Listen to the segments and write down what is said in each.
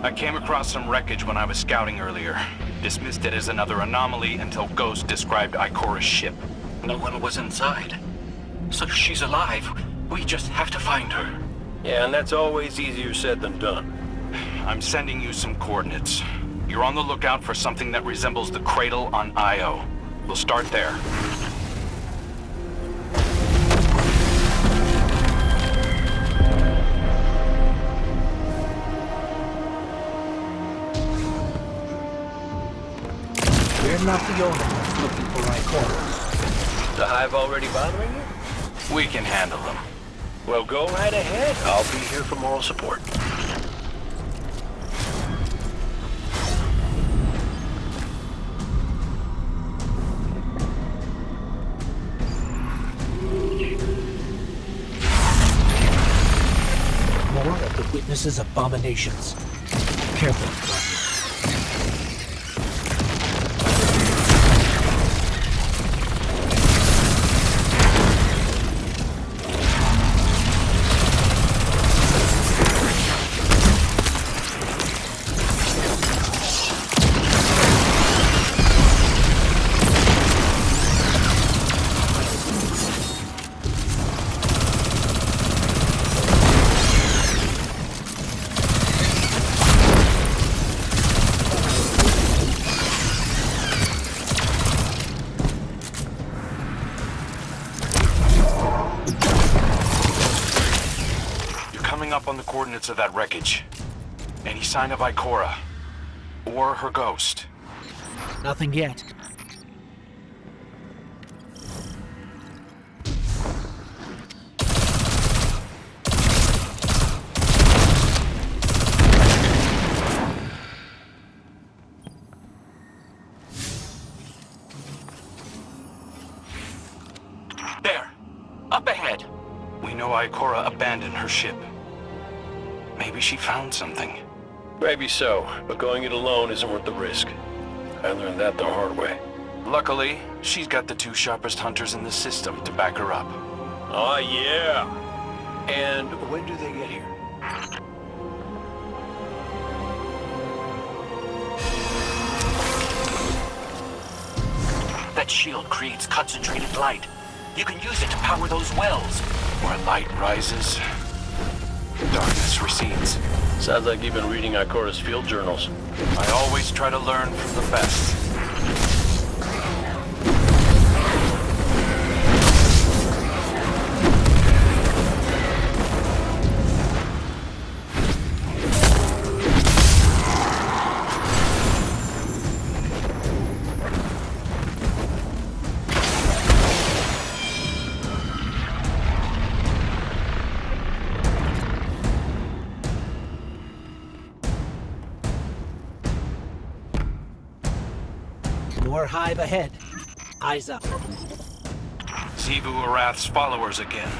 I came across some wreckage when I was scouting earlier. Dismissed it as another anomaly until Ghost described Ikora's ship. No one was inside. So she's alive. We just have to find her. Yeah, and that's always easier said than done. I'm sending you some coordinates. You're on the lookout for something that resembles the cradle on Io. We'll start there. We're not the only ones looking for Ikora. The Hive already bothering you? We can handle them. Well, go right ahead. I'll be here for moral support. More of the witness's abominations. Careful, Claudia. Up on the coordinates of that wreckage. Any sign of Ikora? Or her ghost? Nothing yet. There. Up ahead. We know Ikora abandoned her ship. Maybe she found something. Maybe so, but going it alone isn't worth the risk. I learned that the hard way. Luckily, she's got the two sharpest hunters in the system to back her up. Oh, yeah. And when do they get here? That shield creates concentrated light. You can use it to power those wells. Where light rises, darkness recedes. Sounds like you've been reading Ikora's field journals. I always try to learn from the best. More Hive ahead. Eyes up. Xivu Arath's followers again.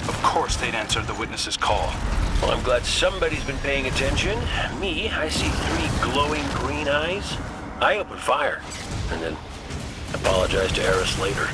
Of course they'd answered the witness's call. Well, I'm glad somebody's been paying attention. Me, I see 3 glowing green eyes. I open fire, and then apologize to Eris later.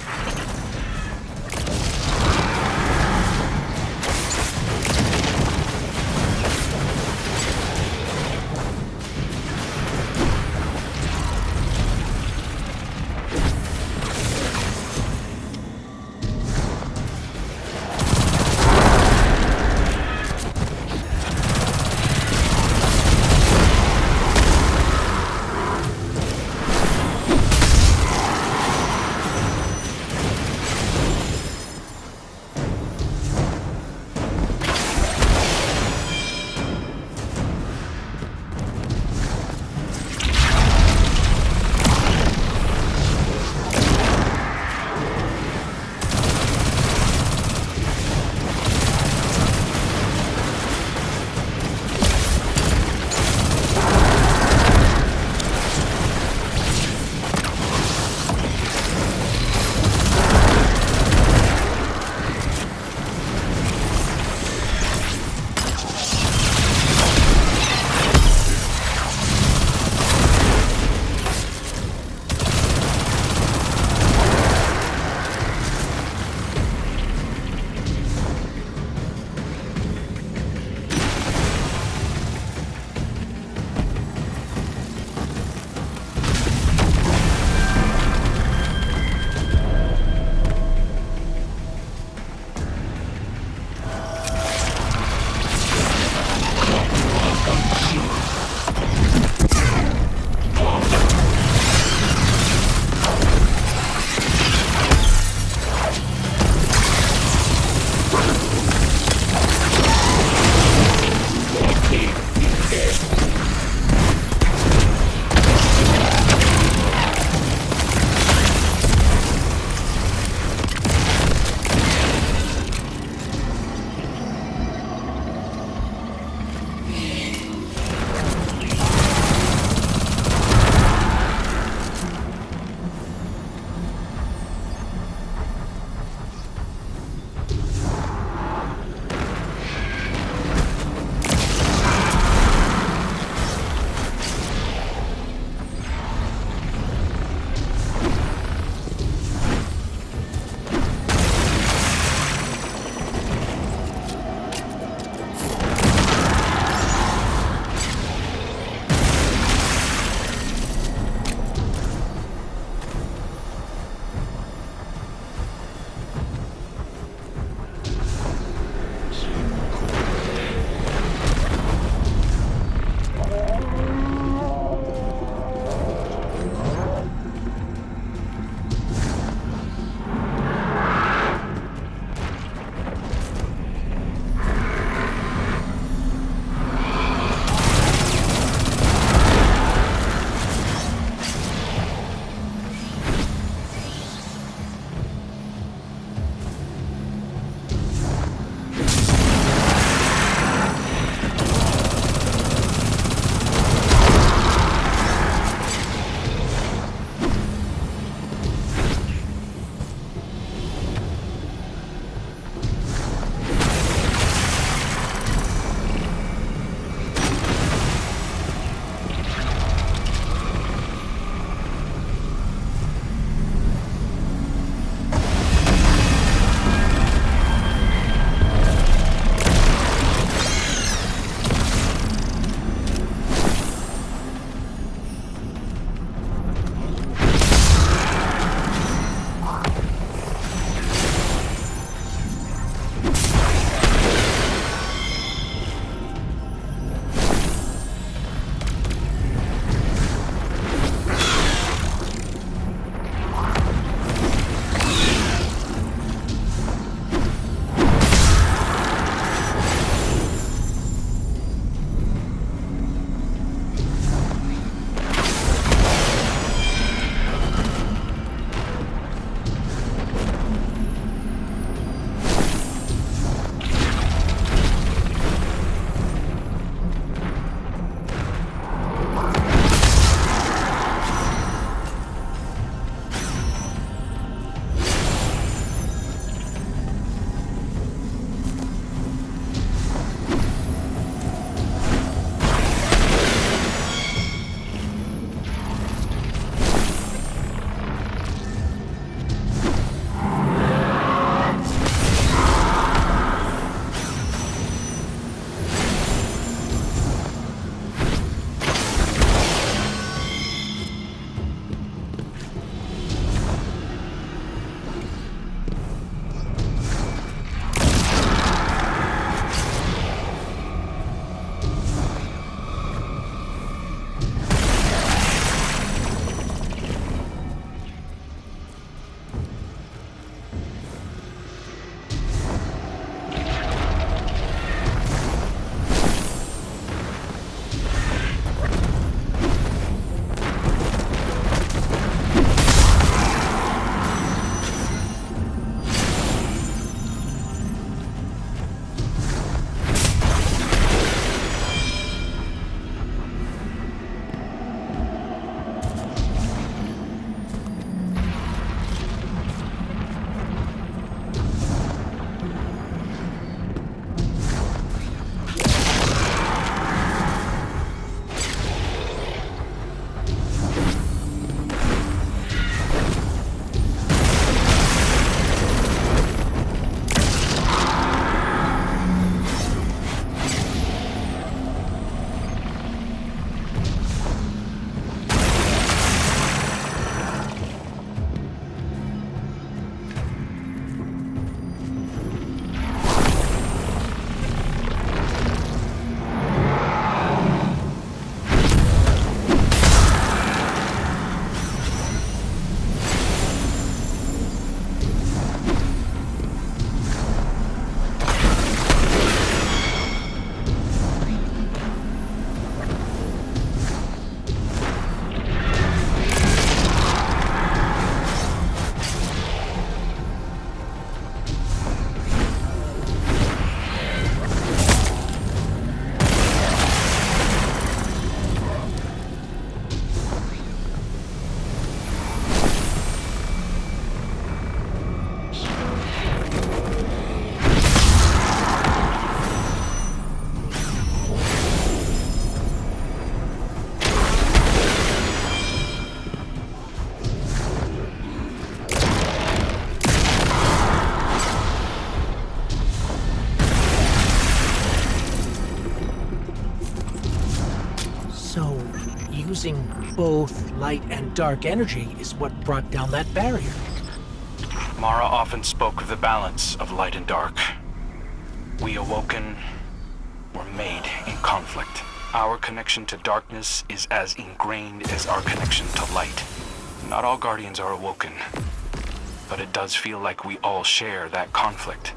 So, using both light and dark energy is what brought down that barrier. Mara often spoke of the balance of light and dark. We Awoken were made in conflict. Our connection to darkness is as ingrained as our connection to light. Not all Guardians are Awoken, but it does feel like we all share that conflict.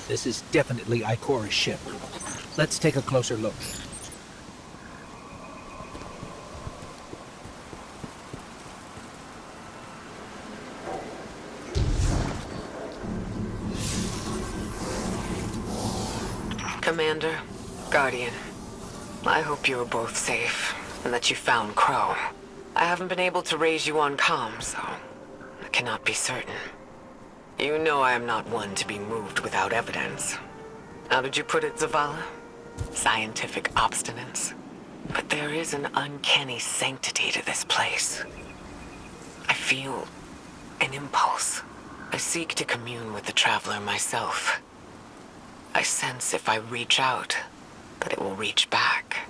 This is definitely Ikora's ship. Let's take a closer look. Commander, Guardian, I hope you are both safe, and that you found Crow. I haven't been able to raise you on comm, so I cannot be certain. You know I am not one to be moved without evidence. How did you put it, Zavala? Scientific obstinance. But there is an uncanny sanctity to this place. I feel an impulse. I seek to commune with the Traveler myself. I sense if I reach out, that it will reach back.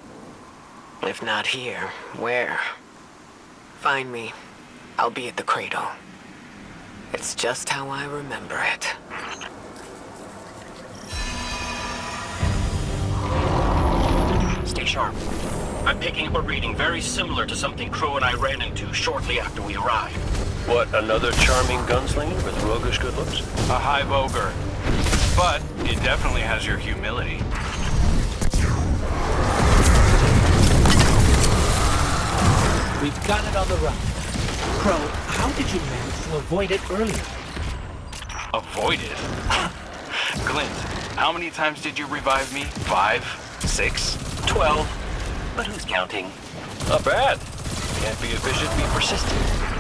If not here, where? Find me. I'll be at the cradle. It's just how I remember it. Stay sharp. I'm picking up a reading very similar to something Crow and I ran into shortly after we arrived. What, another charming gunslinger with roguish good looks? A hive ogre. But it definitely has your humility. We've got it on the run. Crow, how did you manage to avoid it earlier? Avoid it? Glint, how many times did you revive me? 5? 6? 12. But who's counting? Not bad. Can't be efficient, be persistent.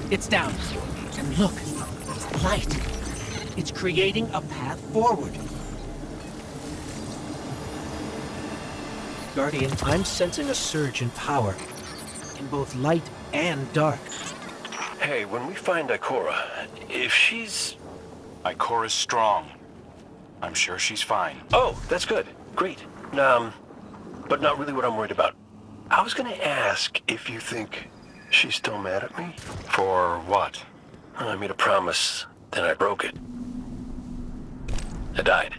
It's down. And look, light. It's creating a path forward. Guardian, I'm sensing a surge in power. In both light and dark. Hey, when we find Ikora, if she's... Ikora's strong. I'm sure she's fine. Oh, that's good. Great. But not really what I'm worried about. I was gonna ask if you think she's still mad at me? For what? I made a promise, then I broke it. I died.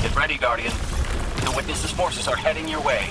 Get ready, Guardian. The Witness's forces are heading your way.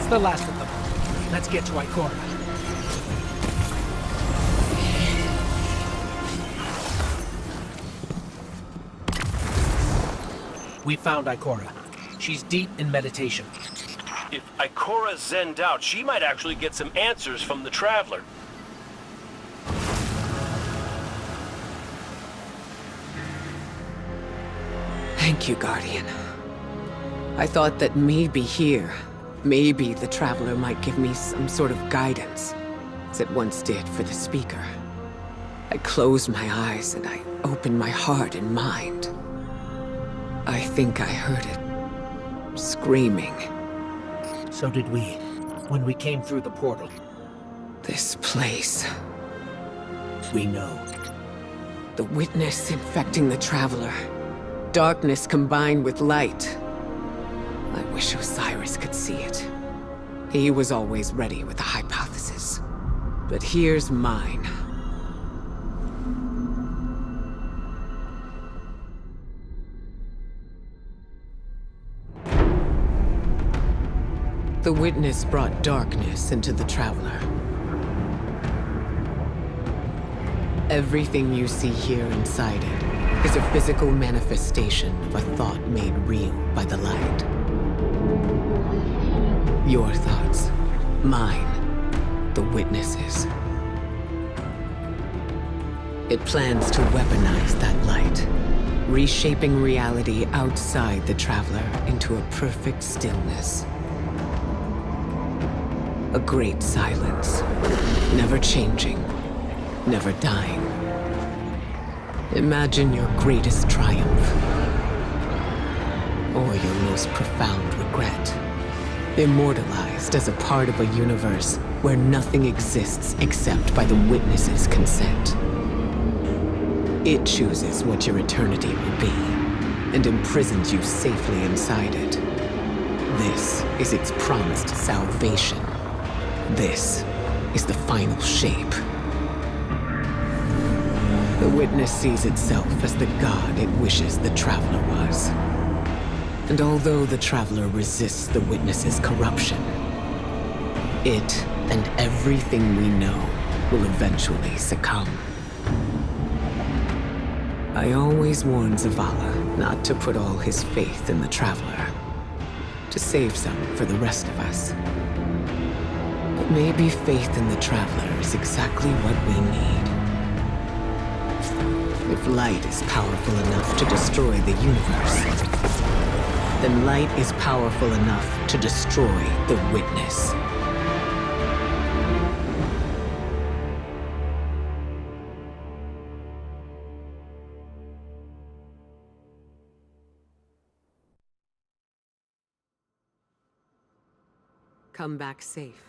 The last of them. Let's get to Ikora. We found Ikora. She's deep in meditation. If Ikora zenned out, she might actually get some answers from the Traveler. Thank you, Guardian. I thought that maybe here, maybe the Traveler might give me some sort of guidance, as it once did for the Speaker. I closed my eyes and I opened my heart and mind. I think I heard it. Screaming. So did we, when we came through the portal. This place. We know. The Witness infecting the Traveler. Darkness combined with light. I wish Osiris could see it. He was always ready with a hypothesis. But here's mine. The Witness brought darkness into the Traveler. Everything you see here inside it is a physical manifestation of a thought made real by the light. Your thoughts, mine, the Witness's. It plans to weaponize that light, reshaping reality outside the Traveler into a perfect stillness. A great silence, never changing, never dying. Imagine your greatest triumph, or your most profound regret. Immortalized as a part of a universe where nothing exists except by the Witness's consent. It chooses what your eternity will be, and imprisons you safely inside it. This This is its promised salvation. This is the final shape. The Witness sees itself as the god it wishes the Traveler was. And although the Traveler resists the Witness's corruption, it and everything we know will eventually succumb. I always warn Zavala not to put all his faith in the Traveler, to save some for the rest of us. But maybe faith in the Traveler is exactly what we need. If light is powerful enough to destroy the universe, then light is powerful enough to destroy the Witness. Come back safe.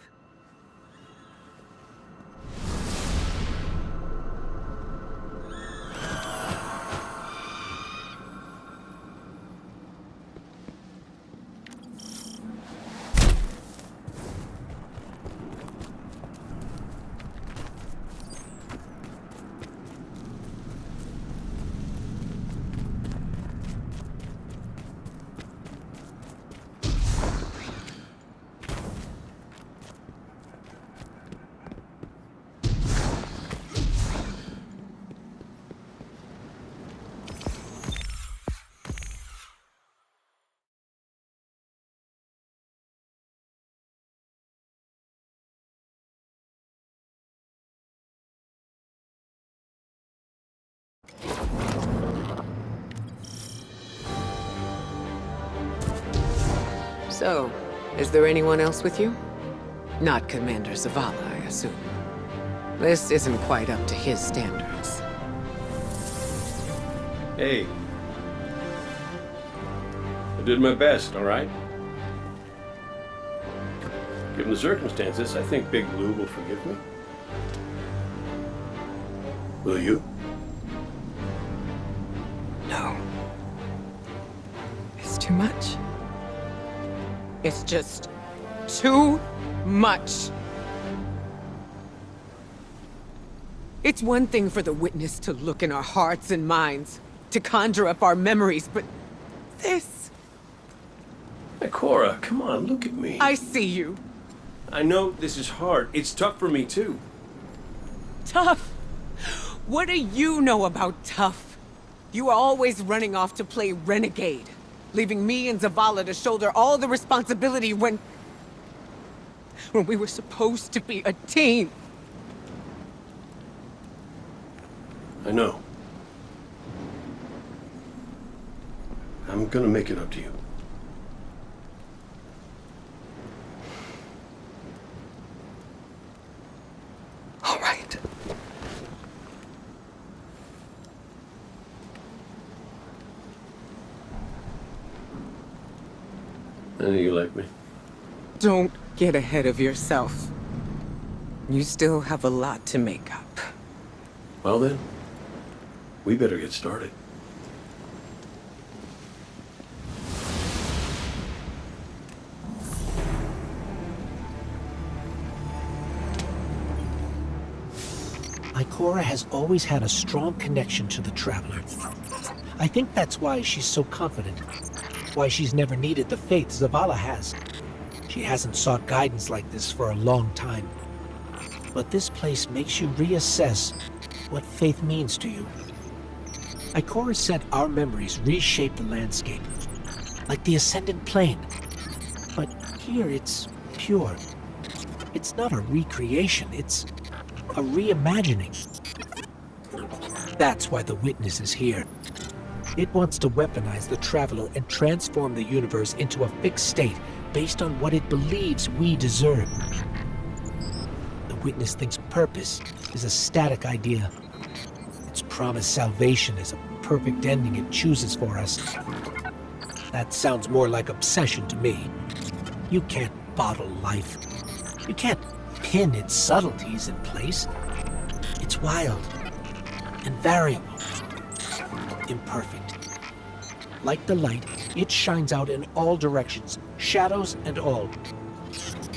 So, is there anyone else with you? Not Commander Zavala, I assume. This isn't quite up to his standards. Hey. I did my best, all right? Given the circumstances, I think Big Blue will forgive me. Will you? No. It's too much. It's just too much. It's one thing for the Witness to look in our hearts and minds, to conjure up our memories, but this... Ikora, come on, look at me. I see you. I know this is hard. It's tough for me, too. Tough? What do you know about tough? You are always running off to play renegade, leaving me and Zavala to shoulder all the responsibility when we were supposed to be a team. I know. I'm gonna make it up to you. All right. I know you like me. Don't get ahead of yourself. You still have a lot to make up. Well then, we better get started. Ikora has always had a strong connection to the Traveler. I think that's why she's so confident. Why she's never needed the faith Zavala has. She hasn't sought guidance like this for a long time. But this place makes you reassess what faith means to you. Ikora said our memories reshape the landscape, like the Ascendant Plane. But here it's pure. It's not a recreation, it's a reimagining. That's why the Witness is here. It wants to weaponize the Traveler and transform the universe into a fixed state based on what it believes we deserve. The Witness thinks purpose is a static idea. Its promised salvation is a perfect ending it chooses for us. That sounds more like obsession to me. You can't bottle life. You can't pin its subtleties in place. It's wild and variable, imperfect. Like the light, It shines out in all directions, shadows and all.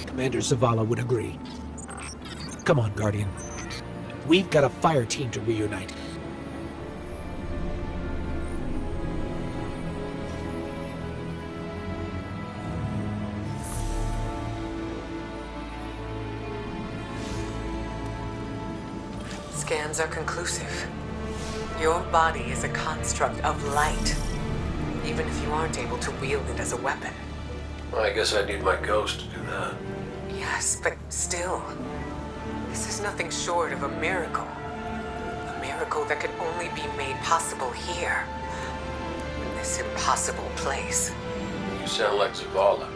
Commander Zavala would agree. Come on, Guardian. We've got a fire team to reunite. Scans are conclusive. Your body is a construct of light, even if you aren't able to wield it as a weapon. Well, I guess I need my ghost to do that. Yes, but still, this is nothing short of a miracle. A miracle that could only be made possible here, in this impossible place. You sound like Zavala.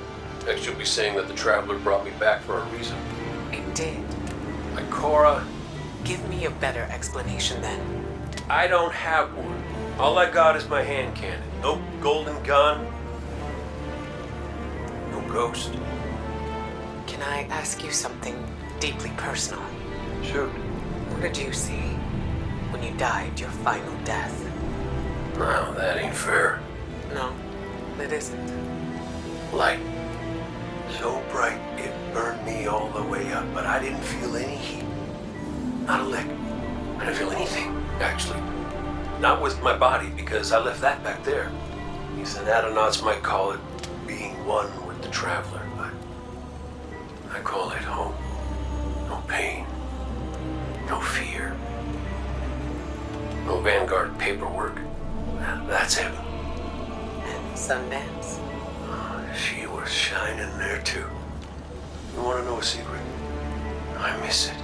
Next you'll be saying that the Traveler brought me back for a reason. It did. Like Cora, Give me a better explanation then. I don't have one. All I got is my hand cannon. No golden gun. No ghost. Can I ask you something deeply personal? Shoot. What did you see when you died your final death? No, that ain't fair. No, it isn't. Light. So bright it burned me all the way up, but I didn't feel any heat. Not a lick. I didn't feel anything, actually. Not with my body, because I left that back there. These anatronauts might call it being one with the Traveler, but I call it home. No pain. No fear. No Vanguard paperwork. That's heaven. And Sundance? She was shining there too. You want to know a secret? I miss it.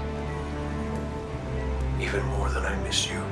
Even more than I miss you.